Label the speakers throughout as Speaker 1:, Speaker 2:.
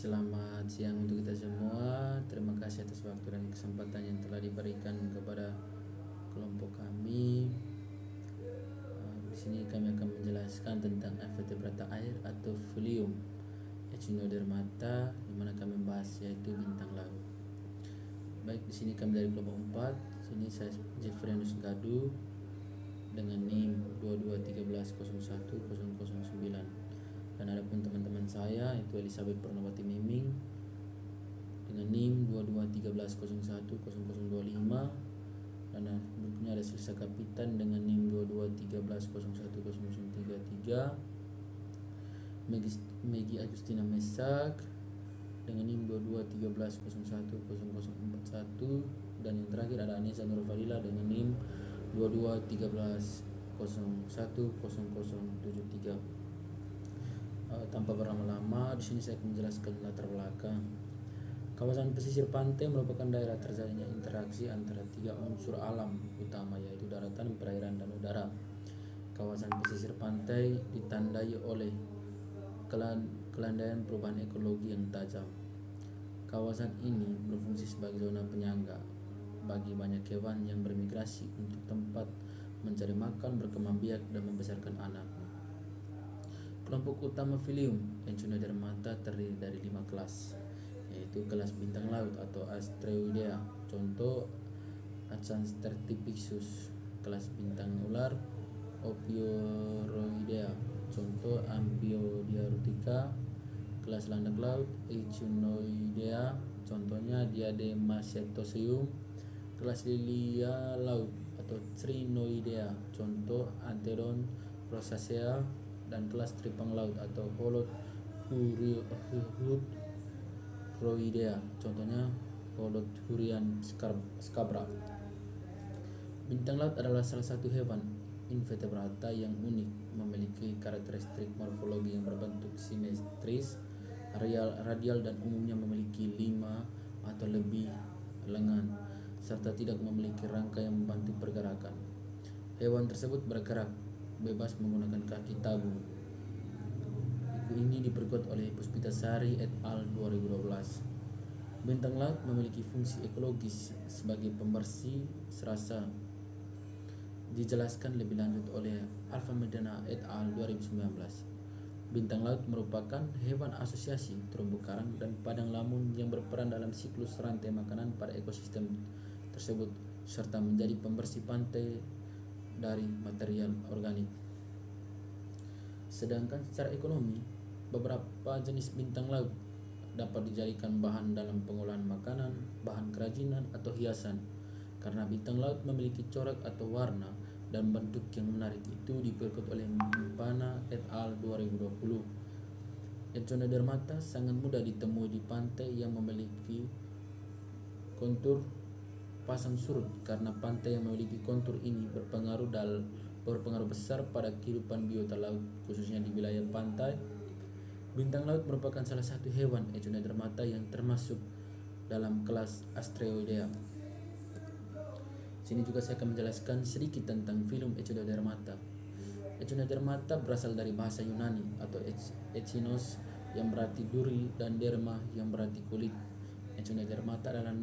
Speaker 1: Selamat siang untuk kita semua. Terima kasih atas waktu dan kesempatan yang telah diberikan kepada kelompok kami. Di sini kami akan menjelaskan tentang invertebrata air atau Phylum Echinodermata, di mana kami membahas yaitu bintang laut. Baik, di sini kami dari kelompok 4. Sini saya Jeffrianus Gadu dengan NIM 221301009. Dan ada pun teman-teman saya itu Elizabeth Purnawati Miming dengan NIM 2213010025, dan berikutnya ada Silsa Kapitan dengan NIM 2213010033, Megi Agustina Mesak dengan NIM 2213010041, dan yang terakhir ada Anissa Nurfadila dengan NIM 2213010073. Tanpa berlama-lama, di sini saya akan menjelaskan latar belakang. Kawasan pesisir pantai merupakan daerah terjalinnya interaksi antara tiga unsur alam utama, yaitu daratan, perairan, dan udara. Kawasan pesisir pantai ditandai oleh kelandaian perubahan ekologi yang tajam. Kawasan ini berfungsi sebagai zona penyangga bagi banyak hewan yang bermigrasi untuk tempat mencari makan, berkembang biak, dan membesarkan anak. Kelompok utama Phylum Echinodermata terdiri dari 5 kelas, yaitu kelas bintang laut atau Asteroidea, contoh Achanstertipixus. Kelas bintang ular Ophiuroidea, contoh Amphiodia rutica. Kelas landak laut Echinoidea, contohnya Diademacetoseum. Kelas lilia laut atau Crinoidea, contoh Antheron rosacea. Dan kelas tripang laut atau Holothuriidea, contohnya Holothurian scabra. Bintang laut adalah salah satu hewan invertebrata yang unik, memiliki karakteristik morfologi yang berbentuk simetris, radial, dan umumnya memiliki 5 atau lebih lengan, serta tidak memiliki rangka yang membantu pergerakan. Hewan tersebut bergerak bebas menggunakan kaki tabu. Buku ini diperkuat oleh Puspitasari et al. 2012. Bintang laut memiliki fungsi ekologis sebagai pembersih serasa. Dijelaskan lebih lanjut oleh Alfa Medana et al. 2019. Bintang laut merupakan hewan asosiasi terumbu karang dan padang lamun yang berperan dalam siklus rantai makanan pada ekosistem tersebut, serta menjadi pembersih pantai dari material organik. Sedangkan secara ekonomi, beberapa jenis bintang laut dapat dijadikan bahan dalam pengolahan makanan, bahan kerajinan, atau hiasan. Karena bintang laut memiliki corak atau warna dan bentuk yang menarik, itu diperkuat oleh Mimpana et al. 2020. Echinodermata sangat mudah ditemui di pantai yang memiliki kontur pasang surut, karena pantai yang memiliki kontur ini berpengaruh besar pada kehidupan biota laut, khususnya di wilayah pantai. Bintang laut merupakan salah satu hewan Echinodermata yang termasuk dalam kelas Asteroidea. Sini juga saya akan menjelaskan sedikit tentang Phylum Echinodermata. Echinodermata berasal dari bahasa Yunani atau echinos yang berarti duri dan derma yang berarti kulit. Echinodermata adalah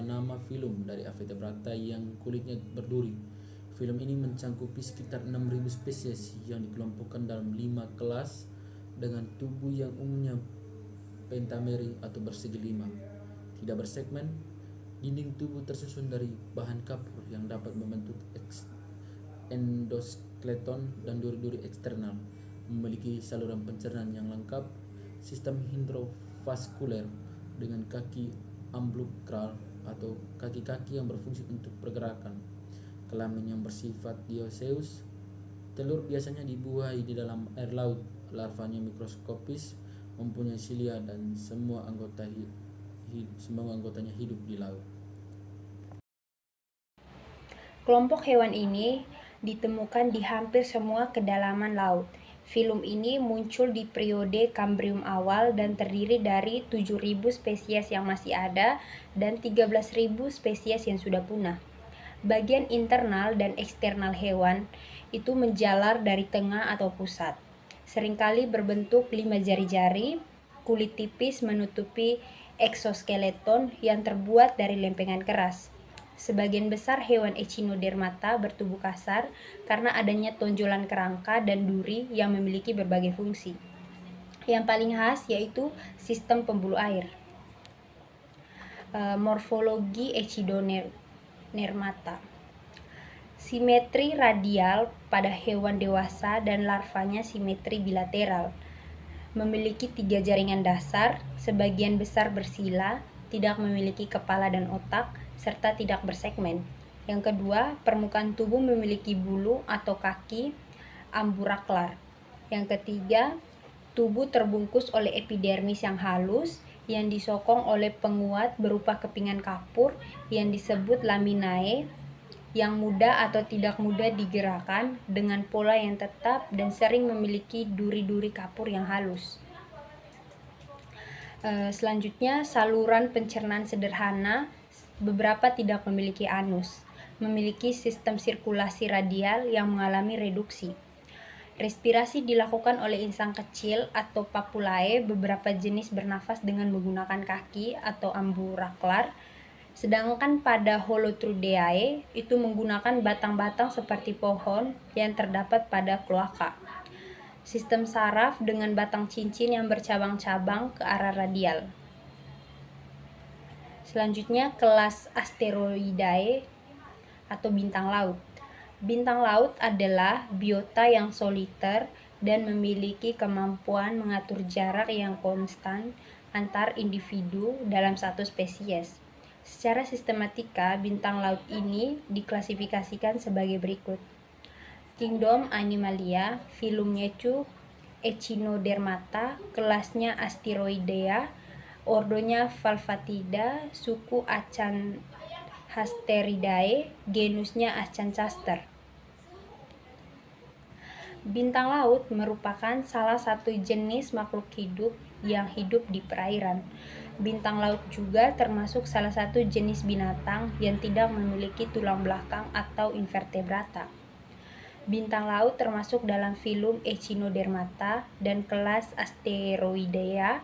Speaker 1: nama Phylum dari invertebrata yang kulitnya berduri. Phylum ini mencangkupi sekitar 6.000 spesies yang dikelompokkan dalam 5 kelas dengan tubuh yang umumnya pentameri atau bersegi 5, tidak bersegmen. Dinding tubuh tersusun dari bahan kapur yang dapat membentuk endoskeleton dan duri-duri eksternal, memiliki saluran pencernaan yang lengkap, sistem hidrovaskuler dengan kaki ambulkral atau kaki-kaki yang berfungsi untuk pergerakan, kelamin yang bersifat dioecious. Telur biasanya dibuahi di dalam air laut. Larvanya mikroskopis, mempunyai silia, dan semua anggotanya hidup di laut.
Speaker 2: Kelompok hewan ini ditemukan di hampir semua kedalaman laut. Phylum ini muncul di periode Kambrium awal dan terdiri dari 7.000 spesies yang masih ada dan 13.000 spesies yang sudah punah. Bagian internal dan eksternal hewan itu menjalar dari tengah atau pusat. Seringkali berbentuk 5 jari-jari. kulit tipis menutupi eksoskeleton yang terbuat dari lempengan keras. Sebagian besar hewan Echinodermata bertubuh kasar karena adanya tonjolan kerangka dan duri yang memiliki berbagai fungsi. Yang paling khas yaitu sistem pembuluh air. Morfologi Echinodermata. Simetri radial pada hewan dewasa dan larvanya simetri bilateral. Memiliki 3 jaringan dasar, sebagian besar bersila, tidak memiliki kepala dan otak, serta tidak bersegmen. Yang kedua, permukaan tubuh memiliki bulu atau kaki amburaklar. Yang ketiga, tubuh terbungkus oleh epidermis yang halus yang disokong oleh penguat berupa kepingan kapur yang disebut laminae, yang mudah atau tidak mudah digerakkan dengan pola yang tetap dan sering memiliki duri-duri kapur yang halus. Selanjutnya, saluran pencernaan sederhana. Beberapa tidak memiliki anus, memiliki sistem sirkulasi radial yang mengalami reduksi. Respirasi dilakukan oleh insang kecil atau papulae. Beberapa jenis bernafas dengan menggunakan kaki atau amburaklar, sedangkan pada Holotrudeae itu menggunakan batang-batang seperti pohon yang terdapat pada kloaka. Sistem saraf dengan batang cincin yang bercabang-cabang ke arah radial. Selanjutnya, kelas Asteroidae atau bintang laut. Bintang laut adalah biota yang soliter dan memiliki kemampuan mengatur jarak yang konstan antar individu dalam satu spesies. Secara sistematika, bintang laut ini diklasifikasikan sebagai berikut. Kingdom Animalia, filumnya itu Echinodermata, kelasnya Asteroidea, ordonya Falfatida, suku Achanhasteridae, genusnya Achanchaster. Bintang laut merupakan salah satu jenis makhluk hidup yang hidup di perairan. Bintang laut juga termasuk salah satu jenis binatang yang tidak memiliki tulang belakang atau invertebrata. Bintang laut termasuk dalam filum Echinodermata dan kelas Asteroidea.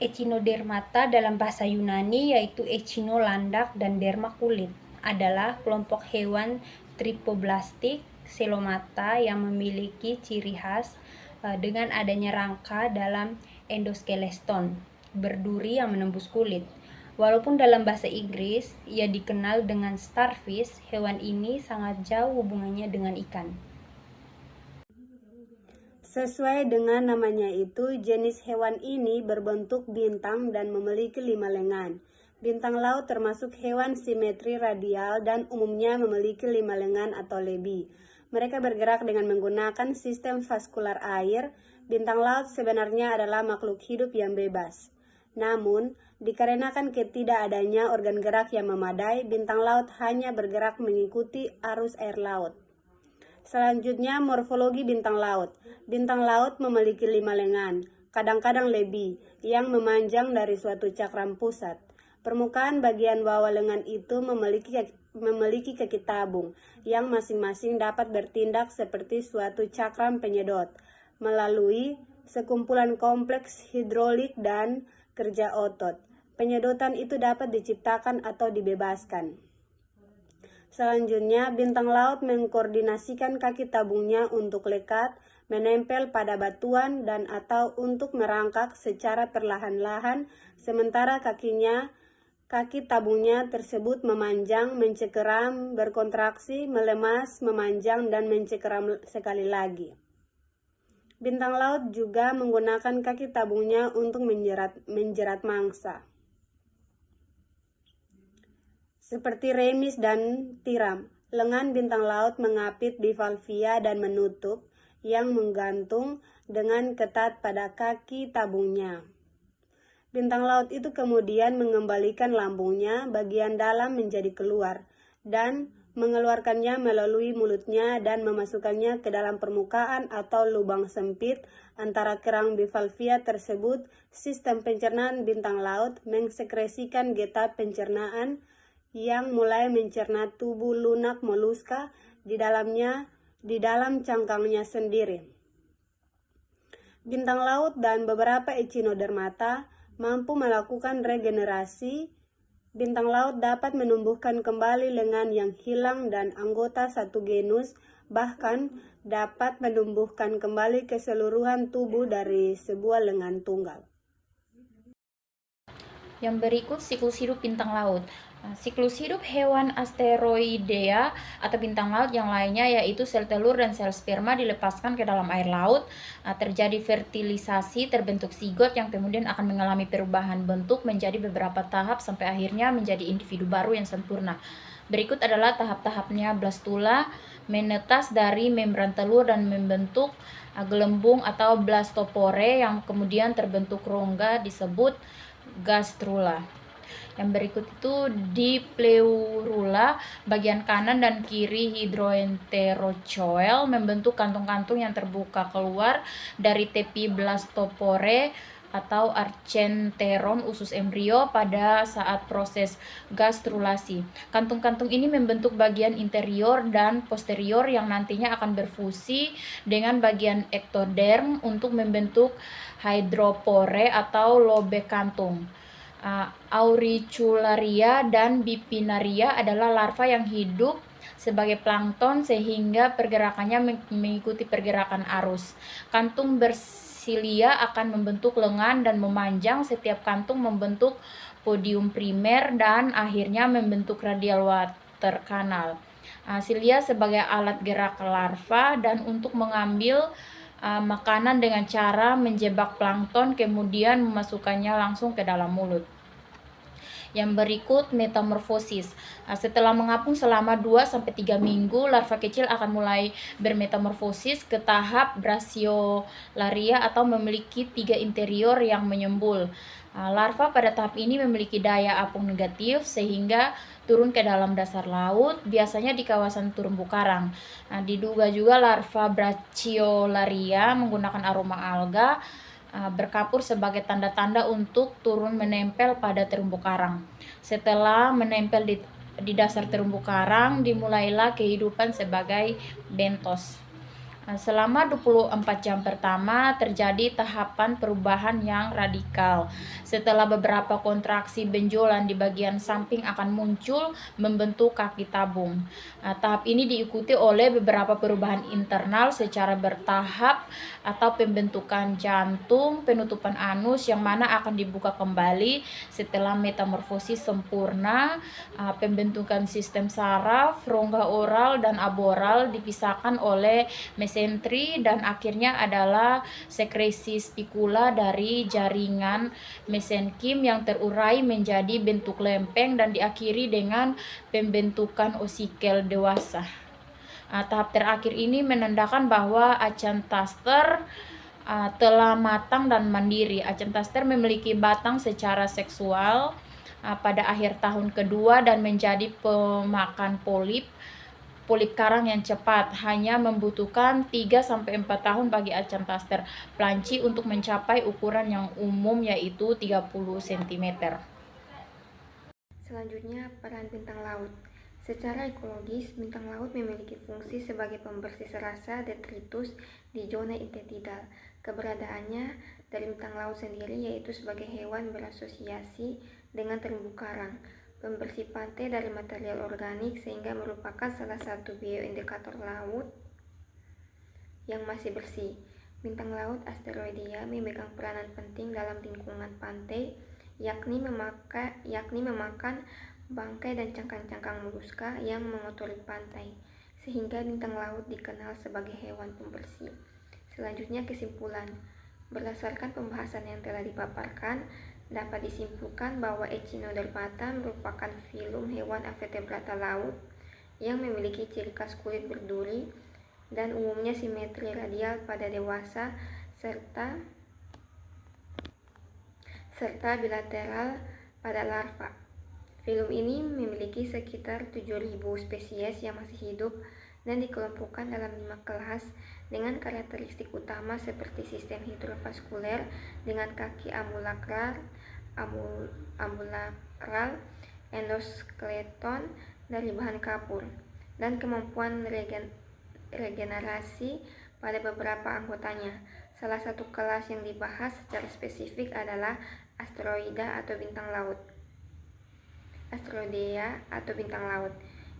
Speaker 2: Echinodermata dalam bahasa Yunani yaitu Echino landak dan derma kulit adalah kelompok hewan tripoblastik selomata yang memiliki ciri khas dengan adanya rangka dalam endoskeleton berduri yang menembus kulit. Walaupun dalam bahasa Inggris ia dikenal dengan starfish, hewan ini sangat jauh hubungannya dengan ikan.
Speaker 3: Sesuai dengan namanya itu, jenis hewan ini berbentuk bintang dan memiliki 5 lengan. Bintang laut termasuk hewan simetri radial dan umumnya memiliki 5 lengan atau lebih. Mereka bergerak dengan menggunakan sistem vaskular air. Bintang laut sebenarnya adalah makhluk hidup yang bebas. Namun, dikarenakan ketidakadanya organ gerak yang memadai, bintang laut hanya bergerak mengikuti arus air laut. Selanjutnya, morfologi bintang laut. Bintang laut memiliki 5 lengan, kadang-kadang lebih, yang memanjang dari suatu cakram pusat. Permukaan bagian bawah lengan itu memiliki kaki tabung, yang masing-masing dapat bertindak seperti suatu cakram penyedot, melalui sekumpulan kompleks hidrolik dan kerja otot. Penyedotan itu dapat diciptakan atau dibebaskan. Selanjutnya, bintang laut mengkoordinasikan kaki tabungnya untuk lekat, menempel pada batuan dan atau untuk merangkak secara perlahan-lahan, sementara kaki tabungnya tersebut memanjang, mencekeram, berkontraksi, melemas, memanjang, dan mencekeram sekali lagi. Bintang laut juga menggunakan kaki tabungnya untuk menjerat mangsa, seperti remis dan tiram. Lengan bintang laut mengapit bivalvia dan menutup, yang menggantung dengan ketat pada kaki tabungnya. Bintang laut itu kemudian mengembalikan lambungnya bagian dalam menjadi keluar, dan mengeluarkannya melalui mulutnya dan memasukkannya ke dalam permukaan atau lubang sempit antara kerang bivalvia tersebut. Sistem pencernaan bintang laut mensekresikan getah pencernaan yang mulai mencerna tubuh lunak moluska di dalam cangkangnya sendiri. Bintang laut dan beberapa echinodermata mampu melakukan regenerasi. Bintang laut dapat menumbuhkan kembali lengan yang hilang dan anggota satu genus, bahkan dapat menumbuhkan kembali keseluruhan tubuh dari sebuah lengan tunggal.
Speaker 2: Yang berikut siklus hidup bintang laut. Siklus hidup hewan asteroidea atau bintang laut yang lainnya yaitu sel telur dan sel sperma dilepaskan ke dalam air laut, terjadi fertilisasi, terbentuk zigot yang kemudian akan mengalami perubahan bentuk menjadi beberapa tahap sampai akhirnya menjadi individu baru yang sempurna. Berikut adalah tahap-tahapnya. Blastula menetas dari membran telur dan membentuk gelembung atau blastopore yang kemudian terbentuk rongga disebut gastrula. Yang berikut itu di pleurula, bagian kanan dan kiri hydroenterochoel membentuk kantung-kantung yang terbuka keluar dari tepi blastopore atau archenteron usus embrio pada saat proses gastrulasi. Kantung-kantung ini membentuk bagian interior dan posterior yang nantinya akan berfusi dengan bagian ektoderm untuk membentuk hydropore atau lobe kantung. Auricularia dan Bipinaria adalah larva yang hidup sebagai plankton sehingga pergerakannya mengikuti pergerakan arus. Kantung bersilia akan membentuk lengan dan memanjang. Setiap kantung membentuk podium primer dan akhirnya membentuk radial water canal. Silia sebagai alat gerak larva dan untuk mengambil makanan dengan cara menjebak plankton kemudian memasukkannya langsung ke dalam mulut. Yang berikut metamorfosis. Setelah mengapung selama 2-3 minggu, larva kecil akan mulai bermetamorfosis ke tahap brachiolaria atau memiliki 3 interior yang menyembul. Larva pada tahap ini memiliki daya apung negatif sehingga turun ke dalam dasar laut, biasanya di kawasan terumbu karang. Diduga juga larva brachiolaria menggunakan aroma alga berkapur sebagai tanda-tanda untuk turun menempel pada terumbu karang. Setelah menempel di dasar terumbu karang, dimulailah kehidupan sebagai bentos. Selama 24 jam pertama terjadi tahapan perubahan yang radikal. Setelah beberapa kontraksi, benjolan di bagian samping akan muncul membentuk kaki tabung. Tahap ini diikuti oleh beberapa perubahan internal secara bertahap atau pembentukan jantung, penutupan anus yang mana akan dibuka kembali setelah metamorfosis sempurna, pembentukan sistem saraf, rongga oral dan aboral dipisahkan oleh mesentri dan akhirnya adalah sekresi spikula dari jaringan mesenkim yang terurai menjadi bentuk lempeng dan diakhiri dengan pembentukan osikel dewasa. Tahap terakhir ini menandakan bahwa acanthaster telah matang dan mandiri. Acanthaster memiliki batang secara seksual pada akhir tahun kedua dan menjadi pemakan polip karang yang cepat, hanya membutuhkan 3-4 tahun bagi acanthaster planci untuk mencapai ukuran yang umum yaitu 30 cm.
Speaker 4: Selanjutnya, peran bintang laut. Secara ekologis, bintang laut memiliki fungsi sebagai pembersih serasa detritus di zona intertidal. Keberadaannya dari bintang laut sendiri yaitu sebagai hewan berasosiasi dengan terumbu karang, pembersih pantai dari material organik sehingga merupakan salah satu bioindikator laut yang masih bersih. Bintang laut asteroidea memegang peranan penting dalam lingkungan pantai, yakni memakan bangkai dan cangkang-cangkang moluska yang mengotori pantai, sehingga bintang laut dikenal sebagai hewan pembersih. Selanjutnya kesimpulan. Berdasarkan pembahasan yang telah dipaparkan, dapat disimpulkan bahwa Echinodermata merupakan filum hewan avertebrata laut yang memiliki ciri khas kulit berduri dan umumnya simetri radial pada dewasa serta bilateral pada larva. Filum ini memiliki sekitar 7.000 spesies yang masih hidup dan dikelompokkan dalam 5 kelas dengan karakteristik utama seperti sistem hidrovaskuler dengan kaki ambulakral, endoskeleton dari bahan kapur, dan kemampuan regenerasi pada beberapa anggotanya. Salah satu kelas yang dibahas secara spesifik adalah asteroida atau bintang laut. Asteroidea atau bintang laut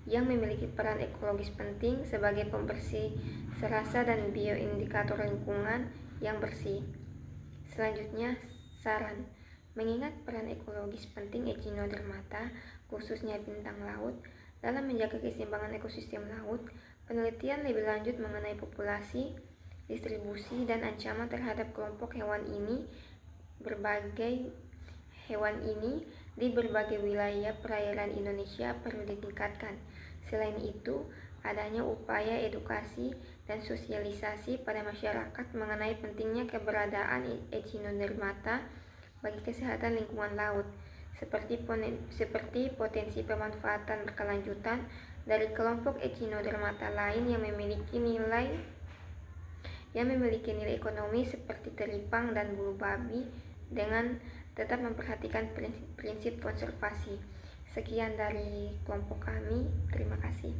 Speaker 4: yang memiliki peran ekologis penting sebagai pembersih serasa dan bioindikator lingkungan yang bersih. Selanjutnya, saran. Mengingat peran ekologis penting Echinodermata, khususnya bintang laut, dalam menjaga keseimbangan ekosistem laut, penelitian lebih lanjut mengenai populasi, distribusi, dan ancaman terhadap kelompok hewan ini di berbagai wilayah perairan Indonesia perlu ditingkatkan. Selain itu, adanya upaya edukasi dan sosialisasi pada masyarakat mengenai pentingnya keberadaan Echinodermata bagi kesehatan lingkungan laut, seperti potensi pemanfaatan berkelanjutan dari kelompok Echinodermata lain yang memiliki nilai ekonomi seperti teripang dan bulu babi, dengan tetap memperhatikan prinsip konservasi. Sekian dari kelompok kami, terima kasih.